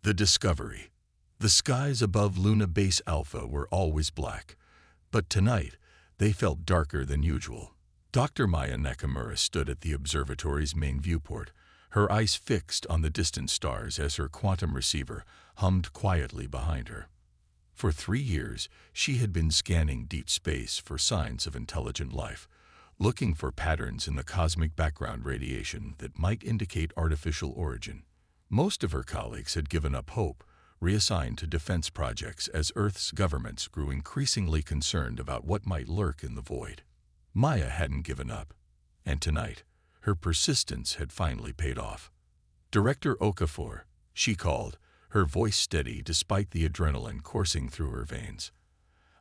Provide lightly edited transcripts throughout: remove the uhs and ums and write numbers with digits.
The discovery. The skies above Luna Base Alpha were always black, but tonight they felt darker than usual. Dr. Maya Nakamura stood at the observatory's main viewport, her eyes fixed on the distant stars as her quantum receiver hummed quietly behind her. For 3 years, she had been scanning deep space for signs of intelligent life, looking for patterns in the cosmic background radiation that might indicate artificial origin. Most of her colleagues had given up hope, reassigned to defense projects as Earth's governments grew increasingly concerned about what might lurk in the void. Maya hadn't given up, and tonight, her persistence had finally paid off. Director Okafor, she called, her voice steady despite the adrenaline coursing through her veins.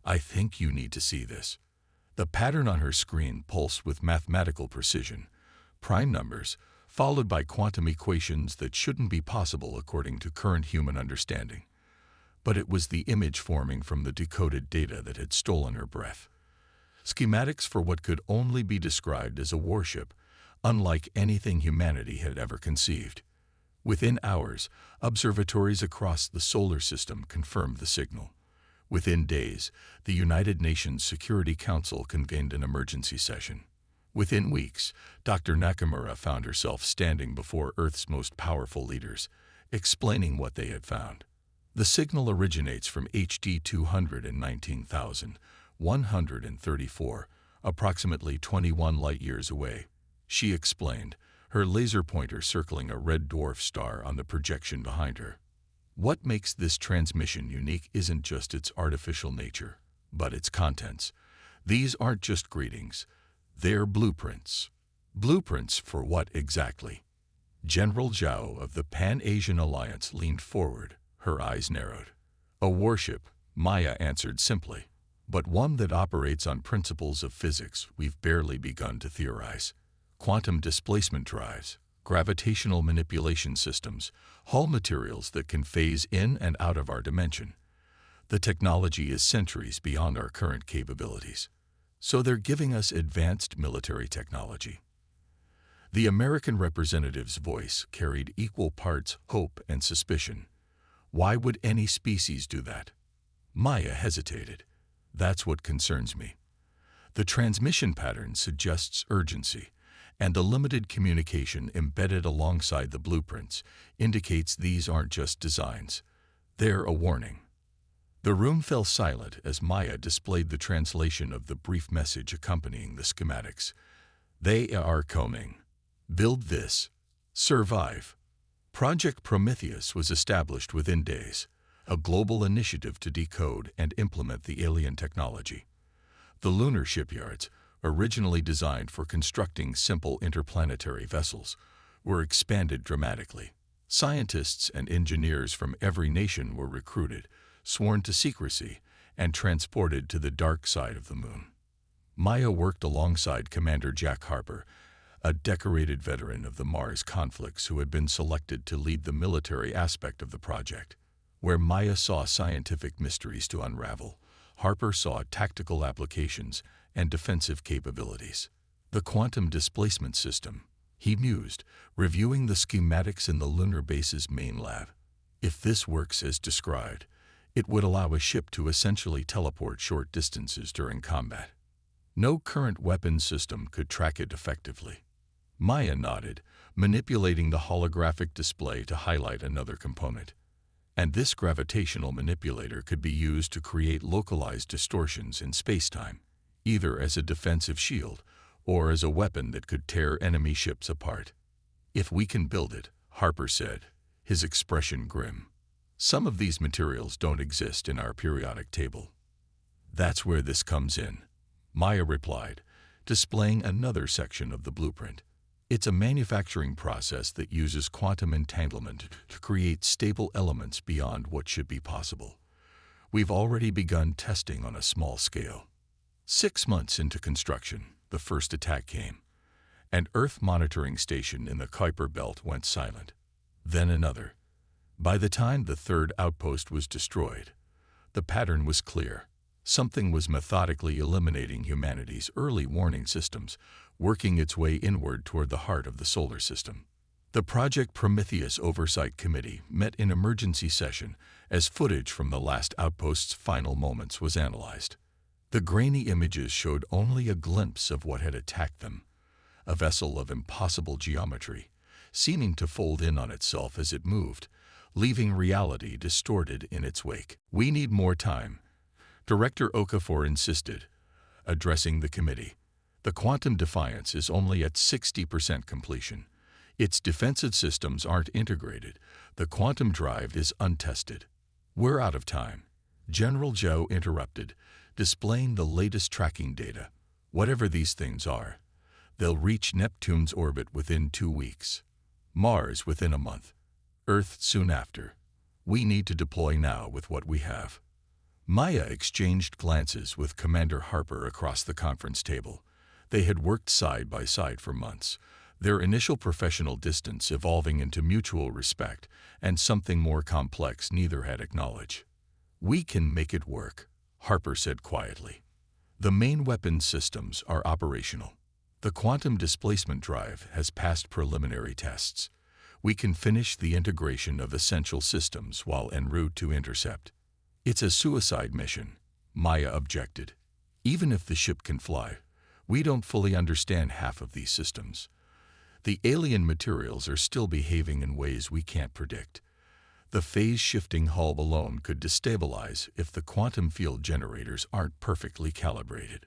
I think you need to see this. The pattern on her screen pulsed with mathematical precision, prime numbers, followed by quantum equations that shouldn't be possible according to current human understanding. But it was the image forming from the decoded data that had stolen her breath. Schematics for what could only be described as a warship, unlike anything humanity had ever conceived. Within hours, observatories across the solar system confirmed the signal. Within days, the United Nations Security Council convened an emergency session. Within weeks, Dr. Nakamura found herself standing before Earth's most powerful leaders, explaining what they had found. The signal originates from HD 219,134, approximately 21 light-years away. She explained, her laser pointer circling a red dwarf star on the projection behind her. What makes this transmission unique isn't just its artificial nature, but its contents. These aren't just greetings. They're blueprints. Blueprints for what exactly? General Zhao of the Pan-Asian Alliance leaned forward, her eyes narrowed. A warship, Maya answered simply, but one that operates on principles of physics we've barely begun to theorize. Quantum displacement drives, gravitational manipulation systems, hull materials that can phase in and out of our dimension. The technology is centuries beyond our current capabilities. So they're giving us advanced military technology. The American representative's voice carried equal parts hope and suspicion. Why would any species do that? Maya hesitated. That's what concerns me. The transmission pattern suggests urgency, and the limited communication embedded alongside the blueprints indicates these aren't just designs. They're a warning. The room fell silent as Maya displayed the translation of the brief message accompanying the schematics. They are coming. Build this. Survive. Project Prometheus was established within days, a global initiative to decode and implement the alien technology. The lunar shipyards, originally designed for constructing simple interplanetary vessels, were expanded dramatically. Scientists and engineers from every nation were recruited, sworn to secrecy, and transported to the dark side of the moon. Maya worked alongside Commander Jack Harper, a decorated veteran of the Mars conflicts who had been selected to lead the military aspect of the project. Where Maya saw scientific mysteries to unravel, Harper saw tactical applications and defensive capabilities. The quantum displacement system, he mused, reviewing the schematics in the lunar base's main lab. If this works as described, it would allow a ship to essentially teleport short distances during combat. No current weapons system could track it effectively. Maya nodded, manipulating the holographic display to highlight another component. And this gravitational manipulator could be used to create localized distortions in spacetime, either as a defensive shield or as a weapon that could tear enemy ships apart. If we can build it, Harper said, his expression grim. Some of these materials don't exist in our periodic table. That's where this comes in, Maya replied, displaying another section of the blueprint. It's a manufacturing process that uses quantum entanglement to create stable elements beyond what should be possible. We've already begun testing on a small scale. 6 months into construction, the first attack came. An Earth monitoring station in the Kuiper Belt went silent. Then another. By the time the third outpost was destroyed, the pattern was clear. Something was methodically eliminating humanity's early warning systems, working its way inward toward the heart of the solar system. The Project Prometheus Oversight Committee met in emergency session as footage from the last outpost's final moments was analyzed. The grainy images showed only a glimpse of what had attacked them, a vessel of impossible geometry, seeming to fold in on itself as it moved, leaving reality distorted in its wake. "We need more time," Director Okafor insisted, addressing the committee. "The Quantum Defiance is only at 60% completion. Its defensive systems aren't integrated. The quantum drive is untested. We're out of time." General Zhou interrupted, displaying the latest tracking data. "Whatever these things are, they'll reach Neptune's orbit within 2 weeks, Mars within a month, Earth soon after. We need to deploy now with what we have." Maya exchanged glances with Commander Harper across the conference table. They had worked side by side for months, their initial professional distance evolving into mutual respect and something more complex neither had acknowledged. "We can make it work," Harper said quietly. "The main weapons systems are operational. The quantum displacement drive has passed preliminary tests. We can finish the integration of essential systems while en route to intercept." "It's a suicide mission," Maya objected. "Even if the ship can fly, we don't fully understand half of these systems. The alien materials are still behaving in ways we can't predict. The phase-shifting hull alone could destabilize if the quantum field generators aren't perfectly calibrated."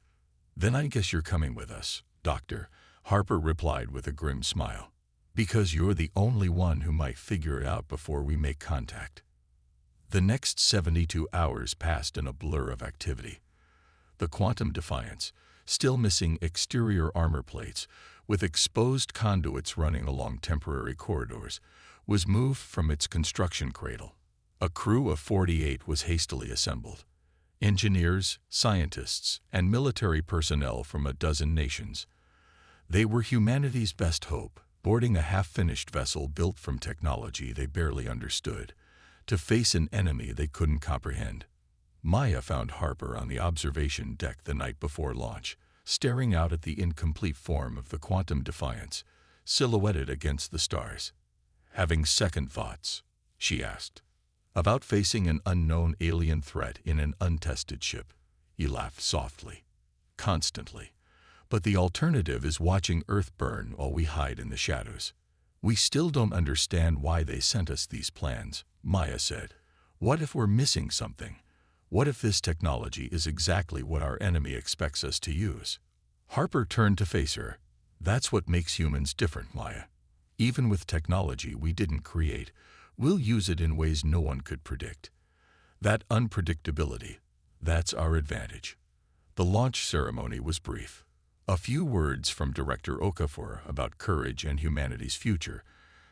"Then I guess you're coming with us, Doctor," Harper replied with a grim smile. "Because you're the only one who might figure it out before we make contact." The next 72 hours passed in a blur of activity. The Quantum Defiance, still missing exterior armor plates, with exposed conduits running along temporary corridors, was moved from its construction cradle. A crew of 48 was hastily assembled. Engineers, scientists, and military personnel from a dozen nations. They were humanity's best hope, boarding a half-finished vessel built from technology they barely understood, to face an enemy they couldn't comprehend. Maya found Harper on the observation deck the night before launch, staring out at the incomplete form of the Quantum Defiance, silhouetted against the stars. "Having second thoughts?" she asked. "About facing an unknown alien threat in an untested ship?" He laughed softly. "Constantly. But the alternative is watching Earth burn while we hide in the shadows." "We still don't understand why they sent us these plans," Maya said. "What if we're missing something? What if this technology is exactly what our enemy expects us to use?" Harper turned to face her. "That's what makes humans different, Maya. Even with technology we didn't create, we'll use it in ways no one could predict. That unpredictability, that's our advantage." The launch ceremony was brief. A few words from Director Okafor about courage and humanity's future,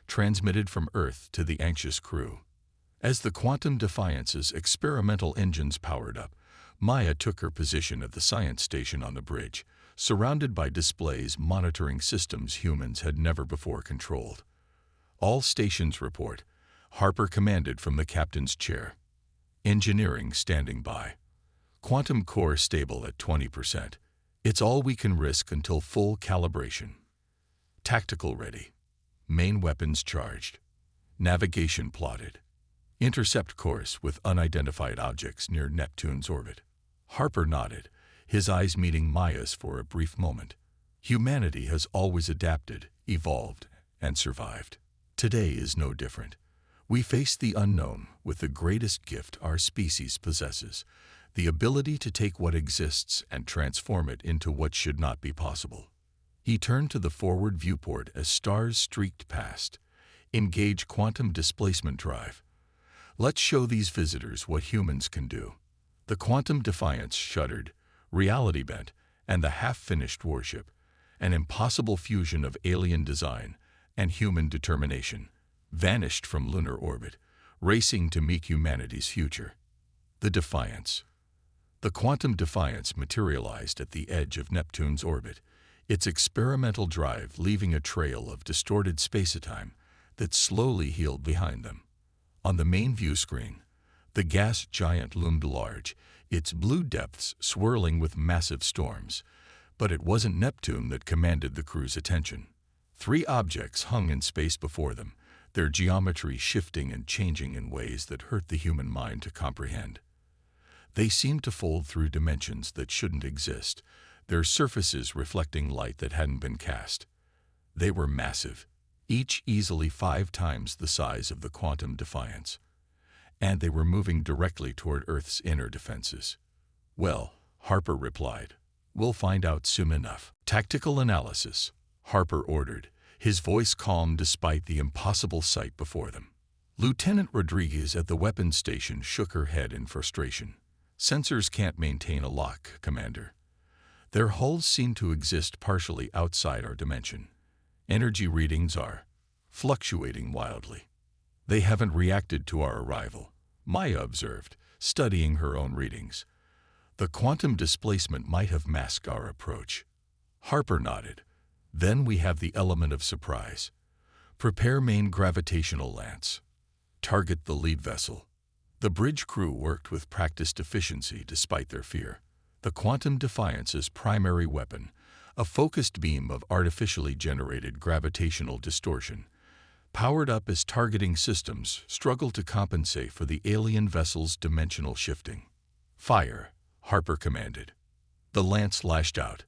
transmitted from Earth to the anxious crew. As the Quantum Defiance's experimental engines powered up, Maya took her position at the science station on the bridge, surrounded by displays monitoring systems humans had never before controlled. "All stations report," Harper commanded from the captain's chair. "Engineering standing by. Quantum core stable at 20%. It's all we can risk until full calibration. Tactical ready. Main weapons charged. Navigation plotted. Intercept course with unidentified objects near Neptune's orbit." Harper nodded, his eyes meeting Maya's for a brief moment. "Humanity has always adapted, evolved, and survived. Today is no different. We face the unknown with the greatest gift our species possesses, the ability to take what exists and transform it into what should not be possible." He turned to the forward viewport as stars streaked past. "Engage quantum displacement drive. Let's show these visitors what humans can do." The Quantum Defiance shuddered, reality bent, and the half-finished warship, an impossible fusion of alien design and human determination, vanished from lunar orbit, racing to meet humanity's future. The Defiance. The Quantum Defiance materialized at the edge of Neptune's orbit, its experimental drive leaving a trail of distorted space-time that slowly healed behind them. On the main view screen, the gas giant loomed large, its blue depths swirling with massive storms. But it wasn't Neptune that commanded the crew's attention. 3 objects hung in space before them, their geometry shifting and changing in ways that hurt the human mind to comprehend. They seemed to fold through dimensions that shouldn't exist, their surfaces reflecting light that hadn't been cast. They were massive, each easily 5 times the size of the Quantum Defiance, and they were moving directly toward Earth's inner defenses. "Well," Harper replied, "we'll find out soon enough." "Tactical analysis," Harper ordered, his voice calm despite the impossible sight before them. Lieutenant Rodriguez at the weapons station shook her head in frustration. "Sensors can't maintain a lock, Commander. Their hulls seem to exist partially outside our dimension. Energy readings are fluctuating wildly. They haven't reacted to our arrival," Maya observed, studying her own readings. "The quantum displacement might have masked our approach." Harper nodded. "Then we have the element of surprise. Prepare main gravitational lance. Target the lead vessel." The bridge crew worked with practiced efficiency despite their fear. The Quantum Defiance's primary weapon, a focused beam of artificially generated gravitational distortion, powered up as targeting systems struggled to compensate for the alien vessel's dimensional shifting. "Fire," Harper commanded. The lance lashed out,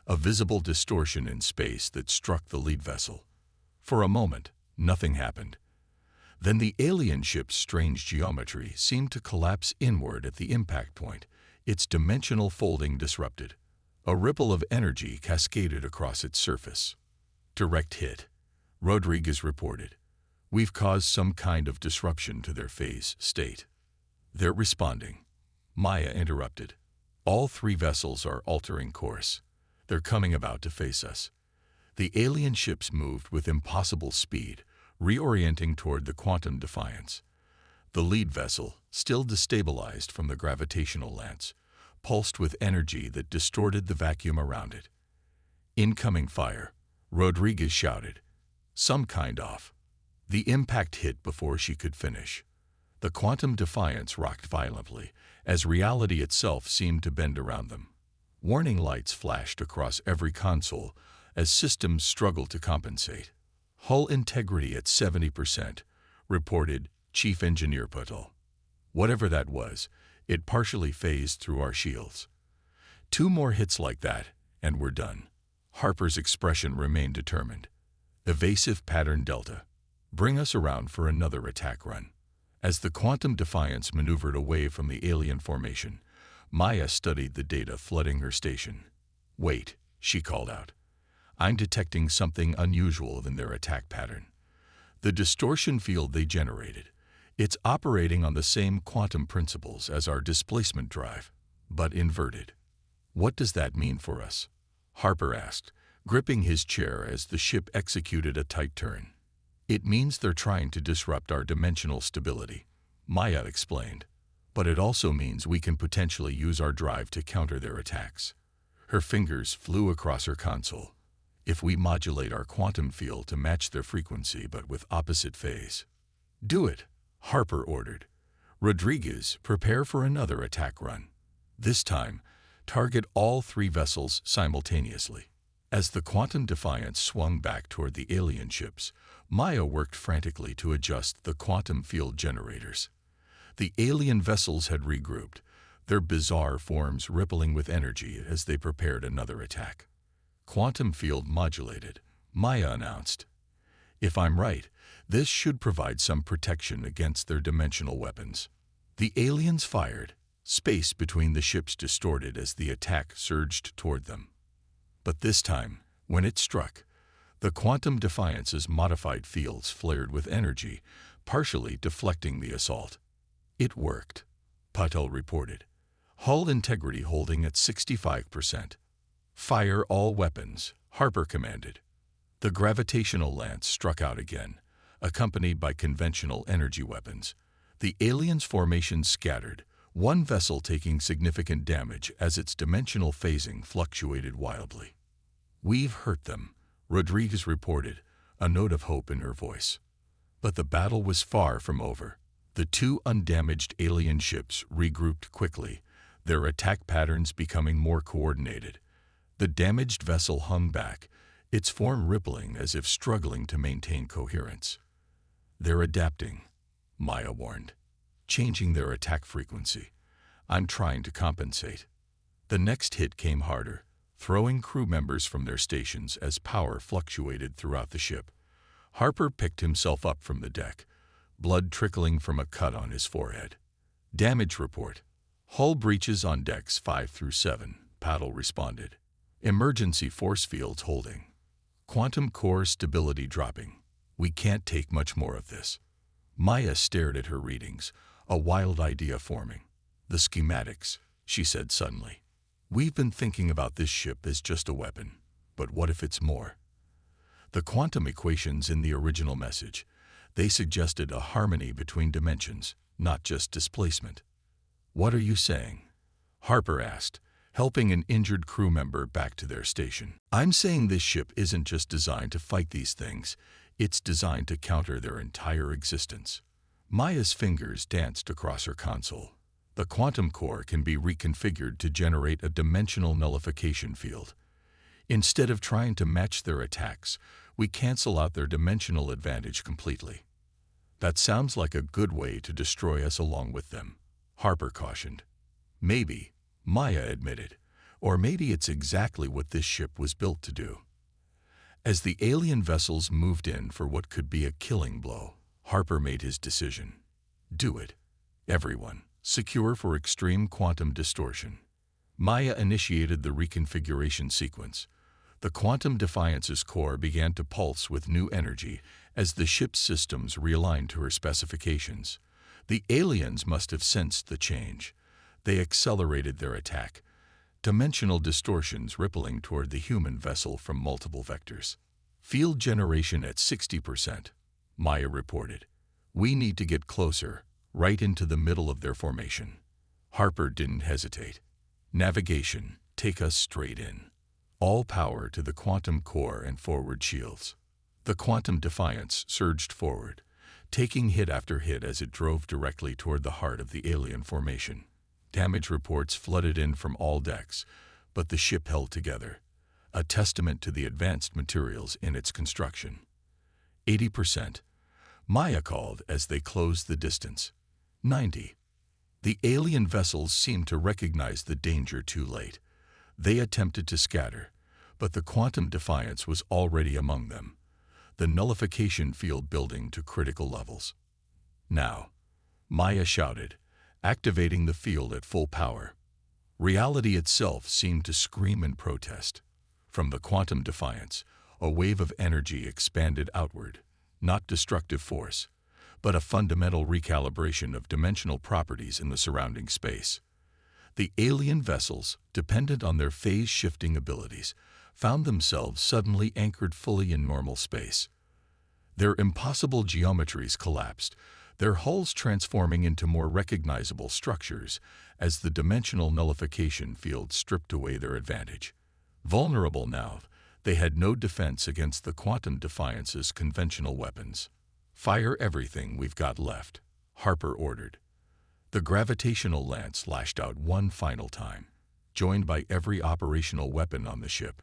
a visible distortion in space that struck the lead vessel. For a moment, nothing happened. Then the alien ship's strange geometry seemed to collapse inward at the impact point, its dimensional folding disrupted. A ripple of energy cascaded across its surface. "Direct hit," Rodriguez reported. "We've caused some kind of disruption to their phase state." "They're responding," Maya interrupted. "All 3 vessels are altering course. They're coming about to face us." The alien ships moved with impossible speed, reorienting toward the Quantum Defiance. The lead vessel, still destabilized from the gravitational lance, pulsed with energy that distorted the vacuum around it. "Incoming fire," Rodriguez shouted. "Some kind off." The impact hit before she could finish. The Quantum Defiance rocked violently, as reality itself seemed to bend around them. Warning lights flashed across every console as systems struggled to compensate. "Hull integrity at 70%, reported Chief Engineer Patel. "Whatever that was, it partially phased through our shields. 2 more hits like that, and we're done." Harper's expression remained determined. "Evasive pattern Delta. Bring us around for another attack run." As the Quantum Defiance maneuvered away from the alien formation, Maya studied the data flooding her station. "Wait," she called out. "I'm detecting something unusual in their attack pattern. The distortion field they generated, it's operating on the same quantum principles as our displacement drive, but inverted." "What does that mean for us?" Harper asked, gripping his chair as the ship executed a tight turn. "It means they're trying to disrupt our dimensional stability," Maya explained. "But it also means we can potentially use our drive to counter their attacks." Her fingers flew across her console. "If we modulate our quantum field to match their frequency but with opposite phase." "Do it," Harper ordered. "Rodriguez, prepare for another attack run. This time, target all 3 vessels simultaneously." As the Quantum Defiance swung back toward the alien ships, Maya worked frantically to adjust the quantum field generators. The alien vessels had regrouped, their bizarre forms rippling with energy as they prepared another attack. "Quantum field modulated," Maya announced. "If I'm right, this should provide some protection against their dimensional weapons." The aliens fired, space between the ships distorted as the attack surged toward them. But this time, when it struck, the Quantum Defiance's modified fields flared with energy, partially deflecting the assault. "It worked," Patel reported. "Hull integrity holding at 65%. "Fire all weapons," Harper commanded. The gravitational lance struck out again, accompanied by conventional energy weapons. The aliens' formation scattered, one vessel taking significant damage as its dimensional phasing fluctuated wildly. "We've hurt them," Rodriguez reported, a note of hope in her voice. But the battle was far from over. The 2 undamaged alien ships regrouped quickly, their attack patterns becoming more coordinated. The damaged vessel hung back, its form rippling as if struggling to maintain coherence. "They're adapting," Maya warned, "changing their attack frequency. I'm trying to compensate." The next hit came harder, throwing crew members from their stations as power fluctuated throughout the ship. Harper picked himself up from the deck, blood trickling from a cut on his forehead. "Damage report. Hull breaches on decks 5 through 7, Paddle responded. "Emergency force fields holding. Quantum core stability dropping. We can't take much more of this." Maya stared at her readings, a wild idea forming. "The schematics," she said suddenly. "We've been thinking about this ship as just a weapon, but what if it's more?" The quantum equations in the original message, they suggested a harmony between dimensions, not just displacement. "What are you saying?" Harper asked, helping an injured crew member back to their station. "I'm saying this ship isn't just designed to fight these things, it's designed to counter their entire existence." Maya's fingers danced across her console. "The quantum core can be reconfigured to generate a dimensional nullification field. Instead of trying to match their attacks, we cancel out their dimensional advantage completely." "That sounds like a good way to destroy us along with them," Harper cautioned. "Maybe," Maya admitted, "or maybe it's exactly what this ship was built to do." As the alien vessels moved in for what could be a killing blow, Harper made his decision. "Do it. Everyone, secure for extreme quantum distortion." Maya initiated the reconfiguration sequence. The Quantum Defiance's core began to pulse with new energy as the ship's systems realigned to her specifications. The aliens must have sensed the change. They accelerated their attack, dimensional distortions rippling toward the human vessel from multiple vectors. "Field generation at 60%, Maya reported. "We need to get closer, right into the middle of their formation." Harper didn't hesitate. "Navigation, take us straight in. All power to the quantum core and forward shields." The Quantum Defiance surged forward, taking hit after hit as it drove directly toward the heart of the alien formation. Damage reports flooded in from all decks, but the ship held together, a testament to the advanced materials in its construction. 80%, Maya called as they closed the distance. 90. The alien vessels seemed to recognize the danger too late. They attempted to scatter, but the Quantum Defiance was already among them, the nullification field building to critical levels. "Now," Maya shouted, activating the field at full power. Reality itself seemed to scream in protest. From the Quantum Defiance, a wave of energy expanded outward, not destructive force, but a fundamental recalibration of dimensional properties in the surrounding space. The alien vessels, dependent on their phase-shifting abilities, found themselves suddenly anchored fully in normal space. Their impossible geometries collapsed, their hulls transforming into more recognizable structures as the dimensional nullification field stripped away their advantage. Vulnerable now, they had no defense against the Quantum Defiance's conventional weapons. "Fire everything we've got left," Harper ordered. The gravitational lance lashed out one final time, joined by every operational weapon on the ship.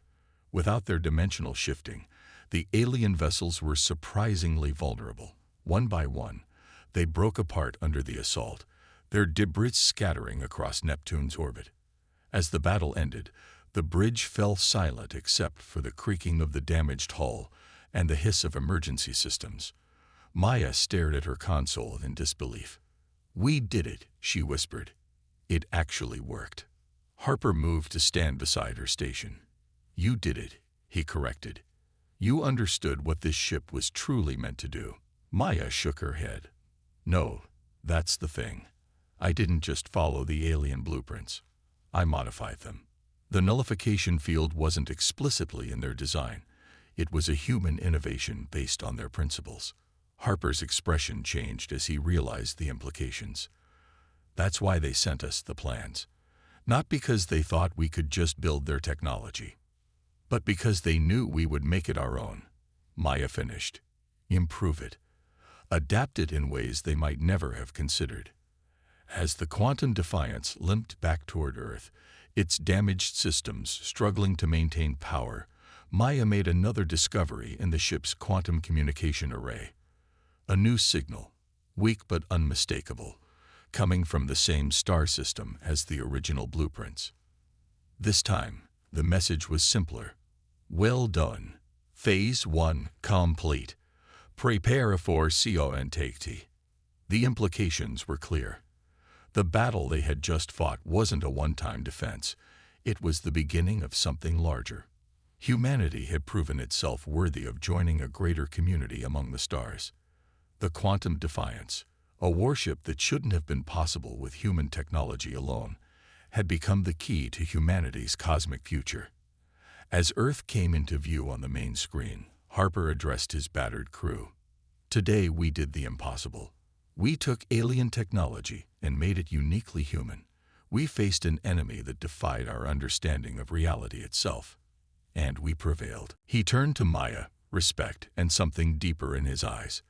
Without their dimensional shifting, the alien vessels were surprisingly vulnerable. One by one, they broke apart under the assault, their debris scattering across Neptune's orbit. As the battle ended, the bridge fell silent except for the creaking of the damaged hull and the hiss of emergency systems. Maya stared at her console in disbelief. "We did it," she whispered. "It actually worked." Harper moved to stand beside her station. "You did it," he corrected. "You understood what this ship was truly meant to do." Maya shook her head. "No, that's the thing. I didn't just follow the alien blueprints. I modified them. The nullification field wasn't explicitly in their design. It was a human innovation based on their principles." Harper's expression changed as he realized the implications. "That's why they sent us the plans. Not because they thought we could just build their technology, but because they knew we would make it our own." Maya finished. "Improve it. Adapt it in ways they might never have considered." As the Quantum Defiance limped back toward Earth, its damaged systems struggling to maintain power, Maya made another discovery in the ship's quantum communication array. A new signal, weak but unmistakable, coming from the same star system as the original blueprints. This time, the message was simpler. Well done. Phase 1 complete. Prepare for CONTACT. The implications were clear. The battle they had just fought wasn't a one-time defense. It was the beginning of something larger. Humanity had proven itself worthy of joining a greater community among the stars. The Quantum Defiance, a warship that shouldn't have been possible with human technology alone, had become the key to humanity's cosmic future. As Earth came into view on the main screen, Harper addressed his battered crew. Today we did the impossible. We took alien technology and made it uniquely human. We faced an enemy that defied our understanding of reality itself. And we prevailed. He turned to Maya, respect and something deeper in his eyes.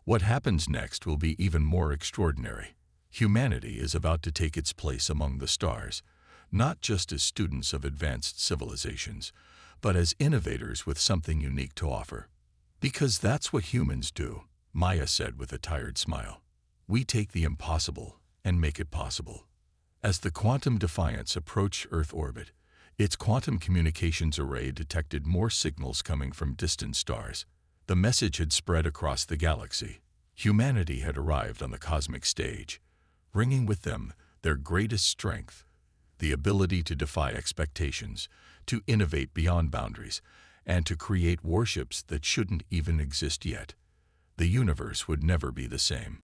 What happens next will be even more extraordinary. Humanity is about to take its place among the stars, not just as students of advanced civilizations, but as innovators with something unique to offer. Because that's what humans do, Maya said with a tired smile. We take the impossible and make it possible. As the Quantum Defiance approached Earth orbit, its quantum communications array detected more signals coming from distant stars. The message had spread across the galaxy. Humanity had arrived on the cosmic stage, bringing with them their greatest strength, the ability to defy expectations, to innovate beyond boundaries, and to create warships that shouldn't even exist yet. The universe would never be the same.